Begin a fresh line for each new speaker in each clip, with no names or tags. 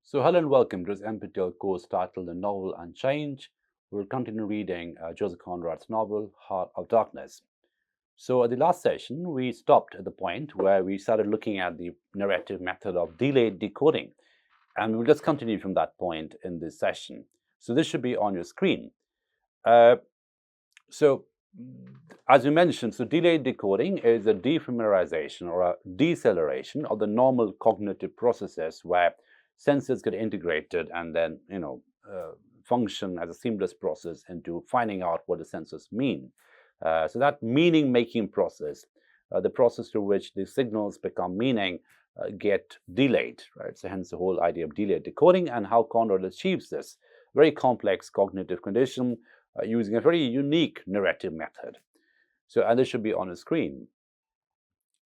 So hello and welcome to this NPTEL course titled The Novel and Change. We'll continue reading Joseph Conrad's novel, Heart of Darkness. So at the last session, we stopped at the point where we started looking at the narrative method of delayed decoding. And we'll just continue from that point in this session. So this should be on your screen. So as we mentioned, so delayed decoding is a defamiliarization or a deceleration of the normal cognitive processes where senses get integrated and then function as a seamless process into finding out what the senses mean. So that meaning making process, the process through which the signals become meaning, get delayed, right? So hence the whole idea of delayed decoding and how Conrad achieves this very complex cognitive condition using a very unique narrative method. So, and this should be on the screen.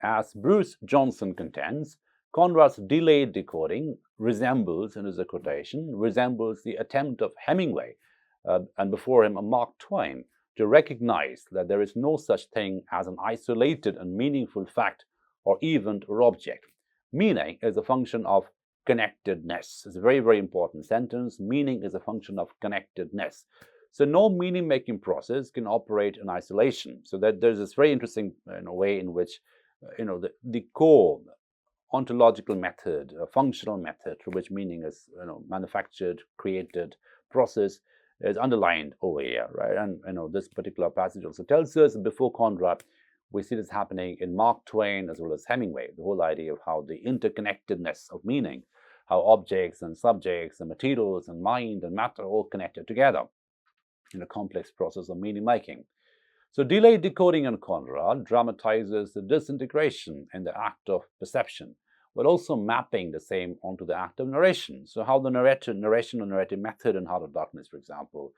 As Bruce Johnson contends, Conrad's delayed decoding resembles, and is a quotation, resembles the attempt of Hemingway and before him Mark Twain to recognize that there is no such thing as an isolated and meaningful fact or event or object. Meaning is a function of connectedness. It's a very, very important sentence. Meaning is a function of connectedness. So no meaning-making process can operate in isolation. So that there's this very interesting way in which the core ontological method, a functional method through which meaning is manufactured, created, process is underlined over here, right? And this particular passage also tells us before Conrad, we see this happening in Mark Twain as well as Hemingway, the whole idea of how the interconnectedness of meaning, how objects and subjects and materials and mind and matter are all connected together in a complex process of meaning making. So delayed decoding in Conrad dramatizes the disintegration in the act of perception, but also mapping the same onto the act of narration. So how the narration or narrative method in Heart of Darkness, for example,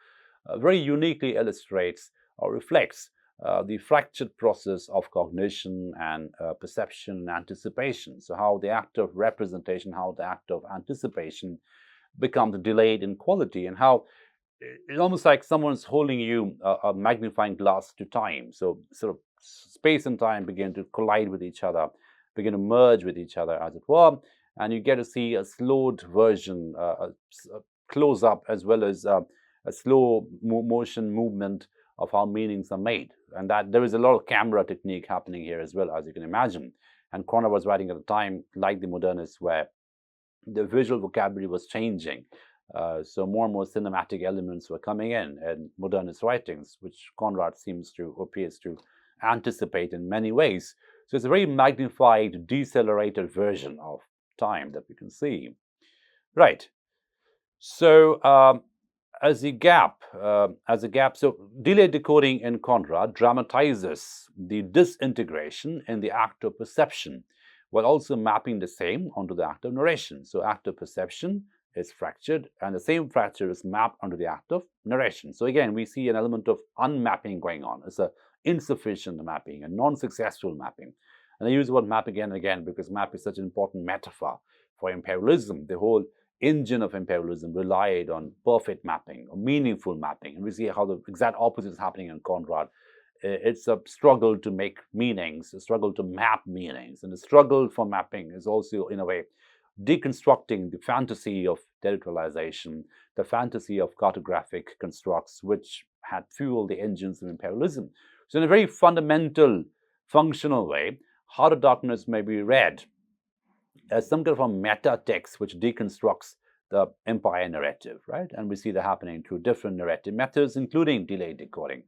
very uniquely illustrates or reflects the fractured process of cognition and perception and anticipation. So how the act of representation, how the act of anticipation becomes delayed in quality, and how it's almost like someone's holding you a magnifying glass to time. So sort of space and time begin to collide with each other, begin to merge with each other, as it were, and you get to see a slowed version, a close up, as well as a slow motion movement of how meanings are made. And that there is a lot of camera technique happening here as well, as you can imagine. And Conrad was writing at a time like the modernists, where the visual vocabulary was changing. So more and more cinematic elements were coming in modernist writings, which Conrad appears to anticipate in many ways. So it's a very magnified, decelerated version of time that we can see. Right. So as a gap, so delayed decoding in Conrad dramatizes the disintegration in the act of perception, while also mapping the same onto the act of narration. So act of perception is fractured, and the same fracture is mapped onto the act of narration. So again, we see an element of unmapping going on. It's a insufficient mapping, a non-successful mapping. And I use the word map again and again because map is such an important metaphor for imperialism. The whole engine of imperialism relied on perfect mapping or meaningful mapping. And we see how the exact opposite is happening in Conrad. It's a struggle to make meanings, a struggle to map meanings. And the struggle for mapping is also, in a way, deconstructing the fantasy of territorialization, the fantasy of cartographic constructs, which had fueled the engines of imperialism. So in a very fundamental, functional way, Heart of Darkness may be read as some kind of a meta text which deconstructs the empire narrative, right? And we see that happening through different narrative methods, including delayed decoding.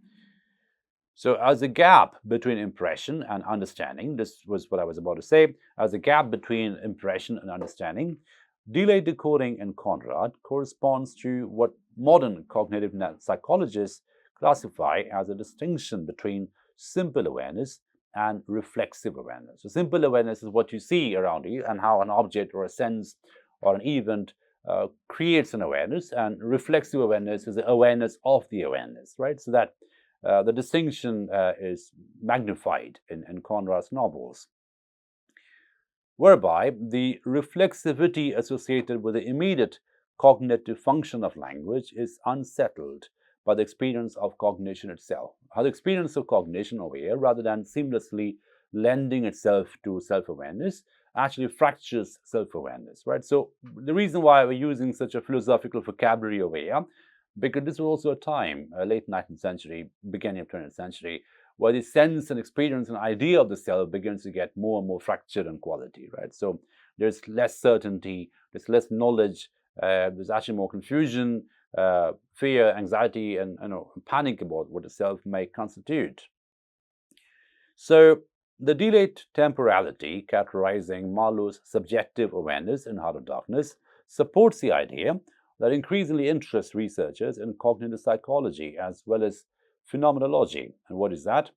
So as a gap between impression and understanding, this was what I was about to say, as a gap between impression and understanding, delayed decoding in Conrad corresponds to what modern cognitive psychologists classify as a distinction between simple awareness and reflexive awareness. So simple awareness is what you see around you and how an object or a sense or an event creates an awareness, and reflexive awareness is the awareness of the awareness, right? So that the distinction is magnified in Conrad's novels, whereby the reflexivity associated with the immediate cognitive function of language is unsettled by the experience of cognition itself. How the experience of cognition over here, rather than seamlessly lending itself to self-awareness, actually fractures self-awareness, right? So the reason why we're using such a philosophical vocabulary over here, because this was also a time, late 19th century, beginning of 20th century, where the sense and experience and idea of the self begins to get more and more fractured in quality, right? So there's less certainty, there's less knowledge, there's actually more confusion, fear, anxiety, and panic about what the self may constitute. So the delayed temporality characterizing Marlowe's subjective awareness in Heart of Darkness supports the idea that increasingly interests researchers in cognitive psychology as well as phenomenology. And what is that?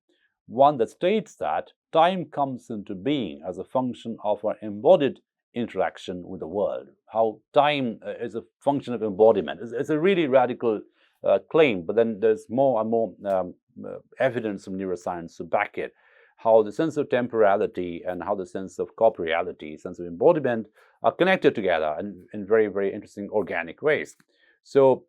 One that states that time comes into being as a function of our embodied interaction with the world. How time is a function of embodiment. It's a really radical claim, but then there's more and more evidence from neuroscience to back it. How the sense of temporality and how the sense of corporeality, sense of embodiment, are connected together in very, very interesting organic ways. So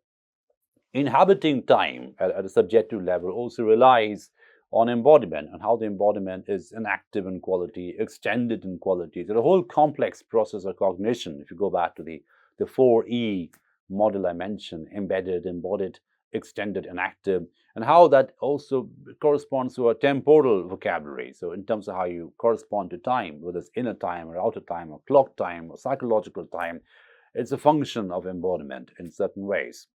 inhabiting time at a subjective level also relies on embodiment and how the embodiment is inactive in quality, extended in quality. So the whole complex process of cognition, if you go back to the 4E model I mentioned, embedded, embodied, extended, and active, and how that also corresponds to a temporal vocabulary. So in terms of how you correspond to time, whether it's inner time or outer time or clock time or psychological time, it's a function of embodiment in certain ways.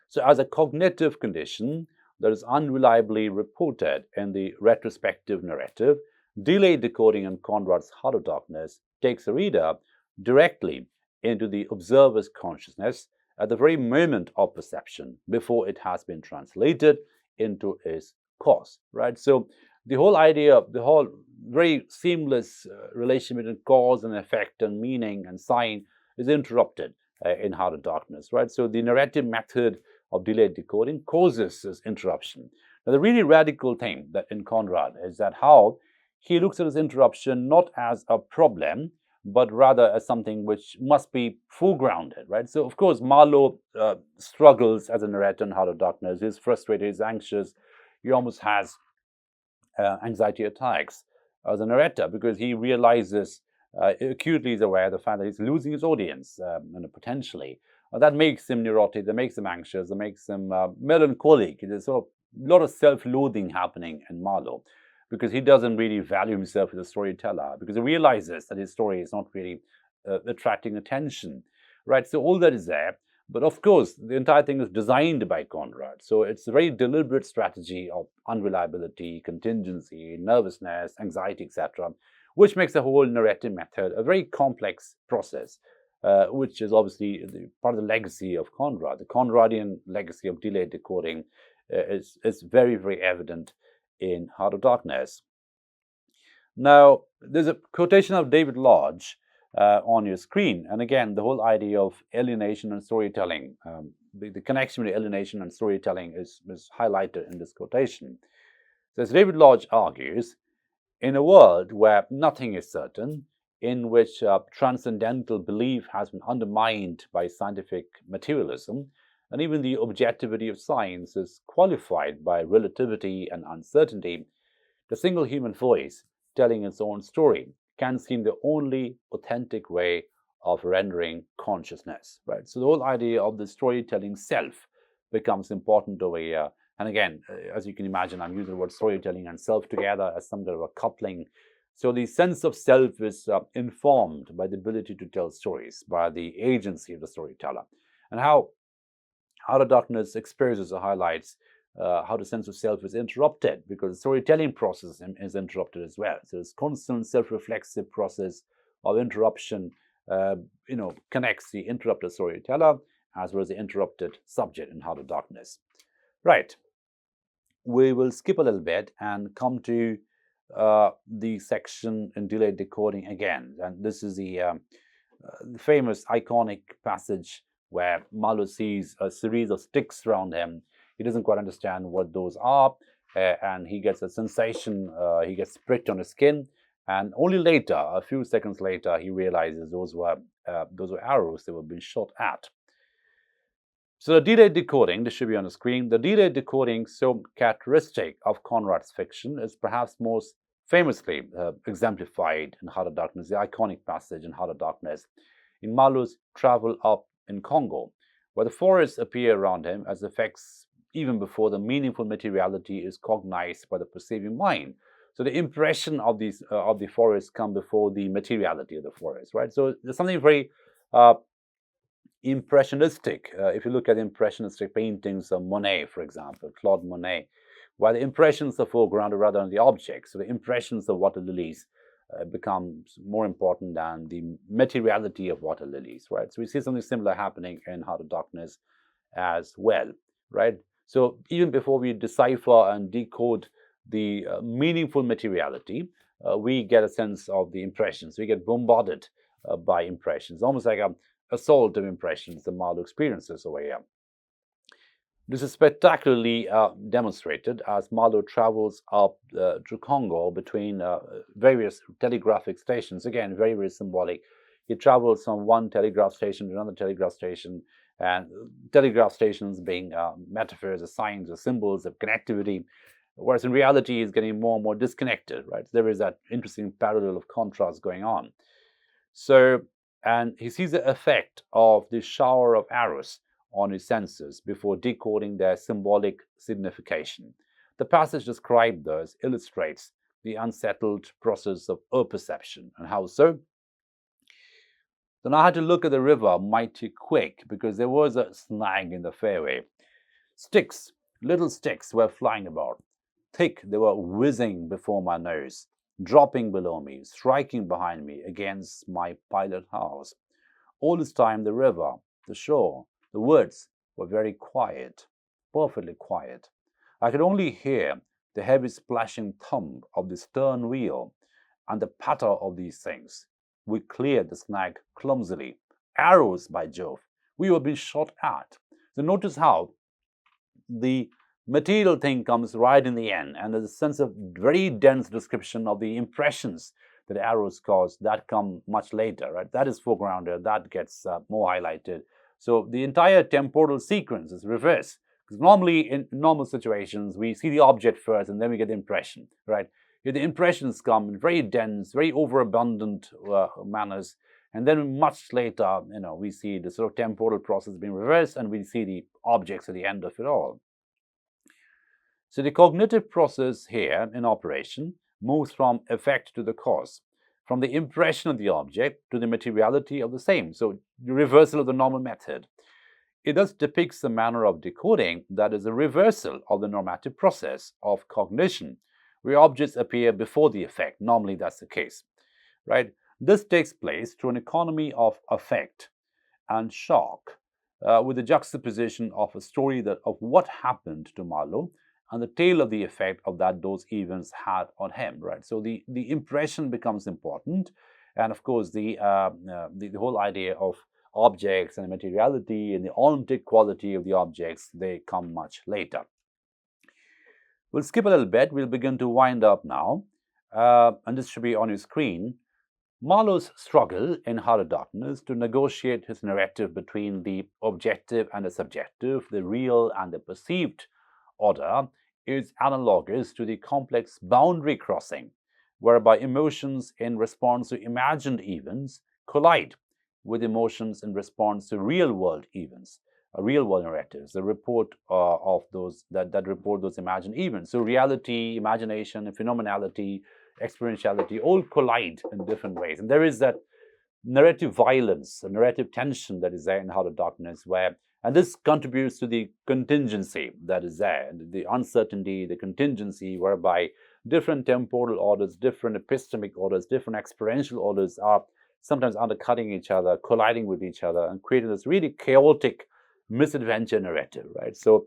So as a cognitive condition that is unreliably reported in the retrospective narrative, delayed decoding in Conrad's Heart of Darkness takes the reader directly into the observer's consciousness at the very moment of perception before it has been translated into its cause, right? So the whole idea of the whole very seamless relation between cause and effect and meaning and sign is interrupted in Heart of Darkness, right? So the narrative method of delayed decoding causes this interruption. Now, the really radical thing that in Conrad is that how he looks at this interruption not as a problem, but rather as something which must be foregrounded, right? So, of course, Marlowe struggles as a narrator in Heart of Darkness. He's frustrated, he's anxious, he almost has anxiety attacks as a narrator because he realizes acutely is aware of the fact that he's losing his audience potentially. That makes him neurotic, that makes him anxious, that makes him melancholic. There's sort of a lot of self-loathing happening in Marlowe because he doesn't really value himself as a storyteller because he realizes that his story is not really attracting attention, right? So all that is there. But of course, the entire thing is designed by Conrad. So it's a very deliberate strategy of unreliability, contingency, nervousness, anxiety, etc., which makes the whole narrative method a very complex process, which is obviously part of the legacy of Conrad. The Conradian legacy of delayed decoding is very, very evident in Heart of Darkness. Now, there's a quotation of David Lodge on your screen. And again, the whole idea of alienation and storytelling, the connection between alienation and storytelling is highlighted in this quotation. So as David Lodge argues, in a world where nothing is certain, in which transcendental belief has been undermined by scientific materialism, and even the objectivity of science is qualified by relativity and uncertainty, the single human voice telling its own story can seem the only authentic way of rendering consciousness, right? So the whole idea of the storytelling self becomes important over here. And again, as you can imagine, I'm using the word storytelling and self together as some kind of a coupling. So the sense of self is informed by the ability to tell stories, by the agency of the storyteller. And how Heart of Darkness exposes or highlights how the sense of self is interrupted because the storytelling process is interrupted as well. So this constant self-reflexive process of interruption, connects the interrupted storyteller as well as the interrupted subject in Heart of Darkness. Right. We will skip a little bit and come to the section in delayed decoding again. And this is the famous iconic passage where Marlowe sees a series of sticks around him. He doesn't quite understand what those are, and he gets a sensation, he gets pricked on his skin, and only later, a few seconds later, he realizes those were arrows that were being shot at. So the delayed decoding, this should be on the screen, the delayed decoding so characteristic of Conrad's fiction is perhaps most famously exemplified in Heart of Darkness, the iconic passage in Heart of Darkness, in Marlowe's travel up in Congo, where the forests appear around him as effects even before the meaningful materiality is cognized by the perceiving mind. So the impression of the forest come before the materiality of the forest, right? So there's something very uh, impressionistic. If you look at impressionistic paintings of Monet, for example, Claude Monet, while the impressions are foregrounded rather than the objects. So the impressions of water lilies becomes more important than the materiality of water lilies, right? So we see something similar happening in Heart of Darkness as well, right? So even before we decipher and decode the meaningful materiality, we get a sense of the impressions. We get bombarded by impressions, almost like a assault of impressions that Marlowe experiences over here. This is spectacularly demonstrated as Marlowe travels up to Congo between various telegraphic stations. Again, very, very symbolic. He travels from one telegraph station to another telegraph station, and telegraph stations being metaphors or signs or symbols of connectivity, whereas in reality, he's getting more and more disconnected, right? There is that interesting parallel of contrast going on. So, and he sees the effect of the shower of arrows on his senses before decoding their symbolic signification. The passage described thus illustrates the unsettled process of perception. And how so? Then I had to look at the river mighty quick because there was a snag in the fairway. Sticks, little sticks, were flying about. Thick, they were whizzing before my nose, dropping below me, striking behind me against my pilot house. All this time, the river, the shore, the woods were very quiet, perfectly quiet. I could only hear the heavy splashing thump of the stern wheel and the patter of these things. We cleared the snag clumsily. Arrows, by Jove! We were being shot at. So notice how the material thing comes right in the end, and there's a sense of very dense description of the impressions that arrows cause that come much later, right? That is foregrounded, that gets more highlighted. So the entire temporal sequence is reversed. Because normally in normal situations, we see the object first and then we get the impression, right? Here the impressions come in very dense, very overabundant manners. And then much later, we see the sort of temporal process being reversed and we see the objects at the end of it all. So the cognitive process here in operation moves from effect to the cause, from the impression of the object to the materiality of the same. So the reversal of the normal method. It thus depicts the manner of decoding that is a reversal of the normative process of cognition, where objects appear before the effect. Normally that's the case, right? This takes place through an economy of affect and shock, with the juxtaposition of a story of what happened to Marlowe and the tale of the effect of that those events had on him, right? So the impression becomes important, and of course the whole idea of objects and materiality and the ontic quality of the objects, they come much later. We'll skip a little bit. We'll begin to wind up now, and this should be on your screen. Marlowe's struggle in Heart of Darkness to negotiate his narrative between the objective and the subjective, the real and the perceived order, is analogous to the complex boundary crossing, whereby emotions in response to imagined events collide with emotions in response to real-world events, real-world narratives, the report of those that report those imagined events. So reality, imagination, and phenomenality, experientiality all collide in different ways. And there is that narrative violence, a narrative tension that is there in Heart of Darkness, and this contributes to the contingency that is there, the uncertainty, the contingency, whereby different temporal orders, different epistemic orders, different experiential orders are sometimes undercutting each other, colliding with each other, and creating this really chaotic misadventure narrative, right? So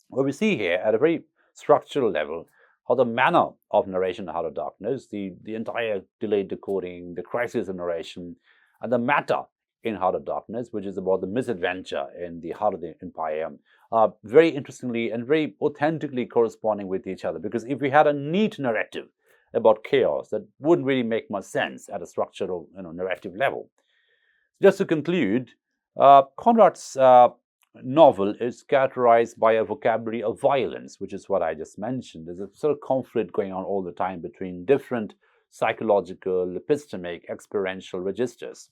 what we see here at a very structural level, how the manner of narration in Heart of Darkness, the entire delayed decoding, the crisis of narration, and the matter in Heart of Darkness, which is about the misadventure in the heart of the empire, are very interestingly and very authentically corresponding with each other. Because if we had a neat narrative about chaos, that wouldn't really make much sense at a structural, narrative level. Just to conclude, Conrad's novel is characterized by a vocabulary of violence, which is what I just mentioned. There's a sort of conflict going on all the time between different psychological, epistemic, experiential registers.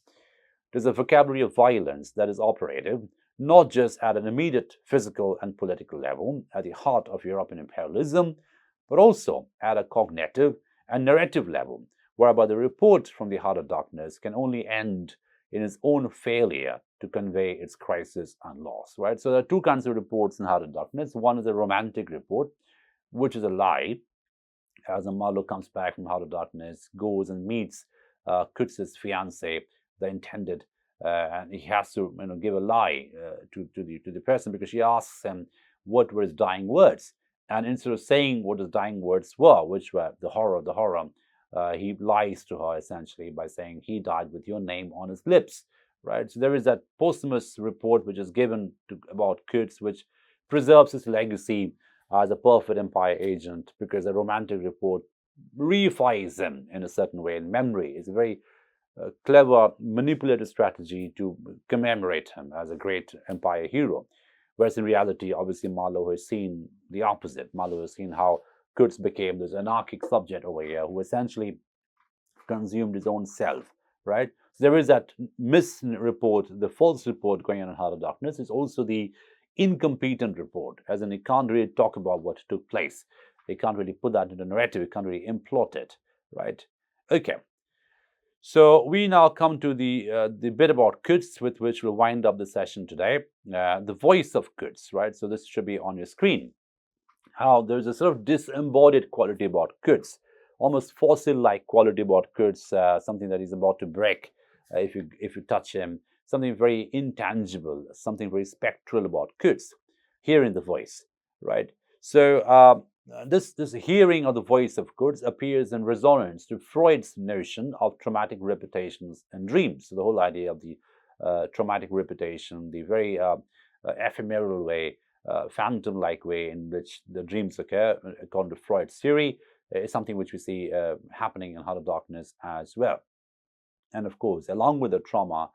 There's a vocabulary of violence that is operative not just at an immediate physical and political level, at the heart of European imperialism, but also at a cognitive and narrative level, whereby the report from the Heart of Darkness can only end in its own failure to convey its crisis and loss, right? So there are two kinds of reports in Heart of Darkness. One is a romantic report, which is a lie, as Marlowe comes back from Heart of Darkness, goes and meets Kurtz's fiancée, the intended, and he has to give a lie to the person, because she asks him what were his dying words, and instead of saying what his dying words were, which were the horror, he lies to her essentially by saying he died with your name on his lips, right? So there is that posthumous report which is given about Kurtz, which preserves his legacy as a perfect empire agent, because a romantic report reifies him in a certain way in memory. It's a very clever, manipulative strategy to commemorate him as a great empire hero. Whereas in reality, obviously, Marlowe has seen the opposite. Marlowe has seen how Kurtz became this anarchic subject over here who essentially consumed his own self, right? So there is that misreport, the false report going on in Heart of Darkness. It's also the incompetent report, as in he can't really talk about what took place. He can't really put that into narrative. He can't really implot it, right? Okay. So we now come to the bit about Kurtz, with which we'll wind up the session today. The voice of Kurtz, right? So this should be on your screen. How there's a sort of disembodied quality about Kurtz, almost fossil-like quality about Kurtz, something that is about to break if you touch him, something very intangible, something very spectral about Kurtz. Hearing the voice, right? So this hearing of the voice of Kurtz appears in resonance to Freud's notion of traumatic repetitions and dreams. So the whole idea of the traumatic repetition, the very ephemeral way, phantom-like way in which the dreams occur, according to Freud's theory, is something which we see happening in Heart of Darkness as well. And of course, along with the trauma,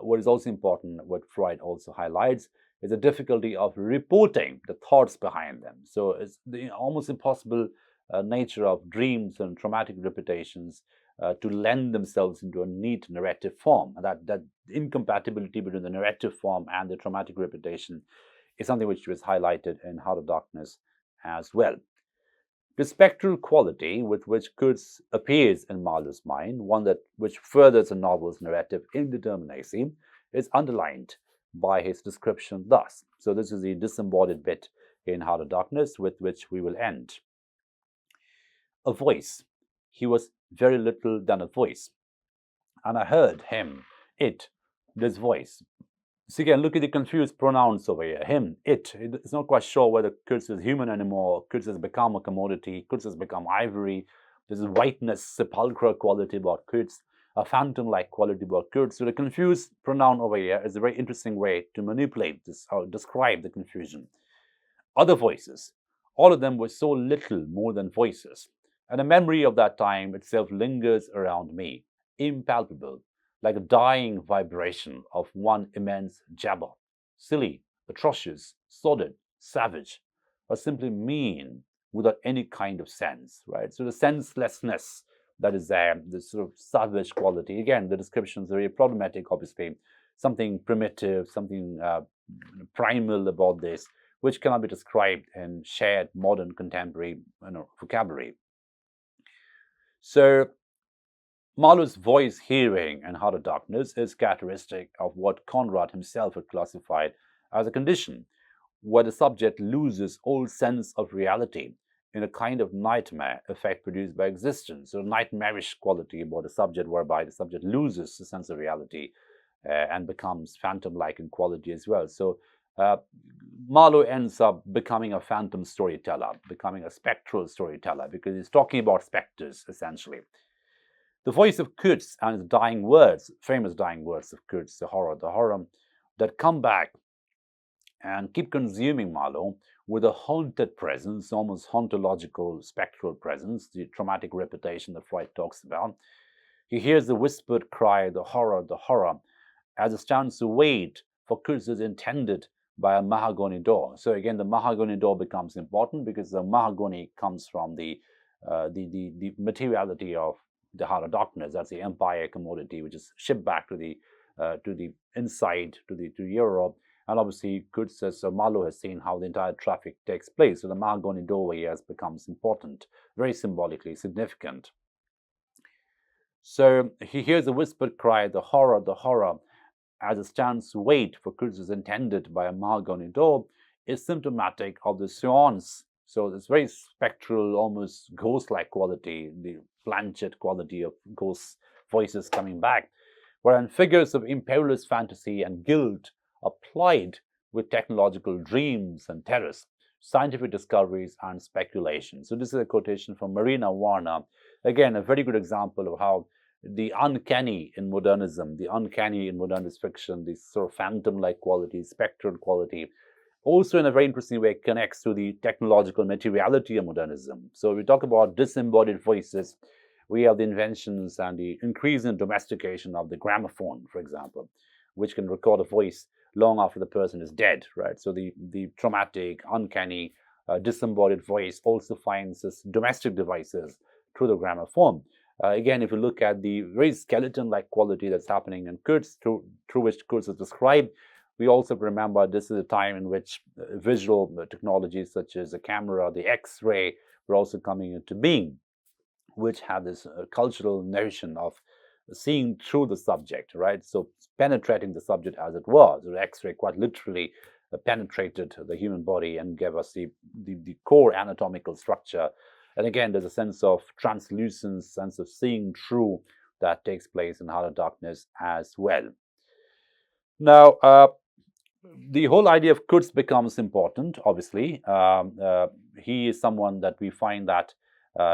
what is also important, what Freud also highlights, is the difficulty of reporting the thoughts behind them. So it's the almost impossible nature of dreams and traumatic repetitions to lend themselves into a neat narrative form. And that incompatibility between the narrative form and the traumatic repetition is something which was highlighted in Heart of Darkness as well. The spectral quality with which Kurtz appears in Marlowe's mind, one which furthers the novel's narrative indeterminacy, is underlined by his description thus. So this is the disembodied bit in Heart of Darkness, with which we will end. A voice. He was very little than a voice. And I heard him, this voice. So again, look at the confused pronouns over here. Him, it. It's not quite sure whether Kurtz is human anymore. Kurtz has become a commodity. Kurtz has become ivory. There's a whiteness, sepulchral quality about Kurtz, a phantom-like quality about Kurtz. So the confused pronoun over here is a very interesting way to manipulate this, or describe the confusion. Other voices, all of them were so little more than voices. And the memory of that time itself lingers around me, impalpable, like a dying vibration of one immense jabber, silly, atrocious, sordid, savage, or simply mean without any kind of sense, right? So the senselessness that is there, this sort of savage quality, again, the description is very problematic, obviously, something primitive, something primal about this, which cannot be described in shared modern contemporary vocabulary. So Marlowe's voice hearing in Heart of Darkness is characteristic of what Conrad himself had classified as a condition where the subject loses all sense of reality in a kind of nightmare effect produced by existence, so a nightmarish quality about the subject whereby the subject loses the sense of reality and becomes phantom-like in quality as well. So Marlowe ends up becoming a phantom storyteller, becoming a spectral storyteller, because he's talking about specters, essentially. The voice of Kurtz and his dying words, famous dying words of Kurtz, the horror, that come back and keep consuming Marlowe with a haunted presence, almost hauntological, spectral presence, the traumatic repetition that Freud talks about. He hears the whispered cry, the horror, as it stands to wait for Kurtz's intended by a mahogany door. So again, the mahogany door becomes important because the mahogany comes from the materiality of the Heart of Darkness. That's the Empire commodity, which is shipped back to the inside to Europe. And obviously, Quds, as Marlowe has seen, how the entire traffic takes place. So the mahogany doorway has becomes important, very symbolically significant. So he hears a whispered cry, the horror, as it stands to wait for Quds is intended by a mahogany door, is symptomatic of the seance. So this very spectral, almost ghost-like quality, the planchet quality of ghost voices coming back, wherein figures of imperialist fantasy and guilt are plied with technological dreams and terrors, scientific discoveries and speculation. So this is a quotation from Marina Warner. Again, a very good example of how the uncanny in modernism, the uncanny in modernist fiction, this sort of phantom-like quality, spectral quality, also in a very interesting way connects to the technological materiality of modernism. So we talk about disembodied voices. We have the inventions and the increase in domestication of the gramophone, for example, which can record a voice long after the person is dead, right? So the traumatic, uncanny, disembodied voice also finds its domestic devices through the gramophone. Again, if you look at the very skeleton-like quality that's happening in Quds, through which Quds is described, we also remember this is a time in which visual technologies such as the camera, the X-ray, were also coming into being, which had this cultural notion of seeing through the subject, right? So penetrating the subject as it was. The X-ray quite literally penetrated the human body and gave us the core anatomical structure. And again, there's a sense of translucence, sense of seeing through that takes place in Heart of Darkness as well. Now, the whole idea of Quds becomes important, obviously. He is someone that we find that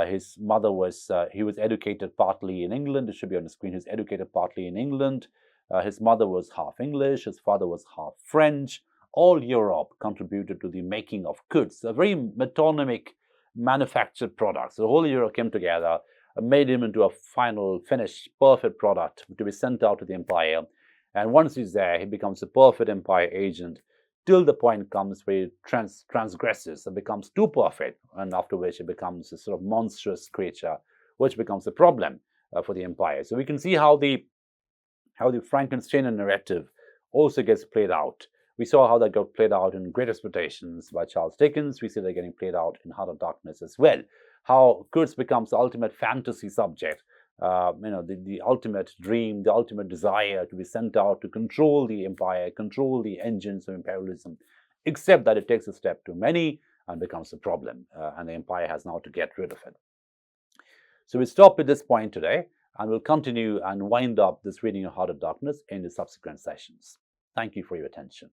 his mother was, he was educated partly in England. It should be on the screen. He was educated partly in England. His mother was half English. His father was half French. All Europe contributed to the making of Quds, a very metonymic manufactured product. So the whole Europe came together, made him into a final, finished, perfect product to be sent out to the empire. And once he's there, he becomes a perfect empire agent till the point comes where he transgresses and becomes too perfect, and after which he becomes a sort of monstrous creature, which becomes a problem for the empire. So we can see how the Frankenstein narrative also gets played out. We saw how that got played out in Great Expectations by Charles Dickens. We see that getting played out in Heart of Darkness as well. How Quds becomes the ultimate fantasy subject, the ultimate dream, the ultimate desire to be sent out to control the empire, control the engines of imperialism, except that it takes a step too many and becomes a problem, and the empire has now to get rid of it. So we stop at this point today, and we'll continue and wind up this reading of Heart of Darkness in the subsequent sessions. Thank you for your attention.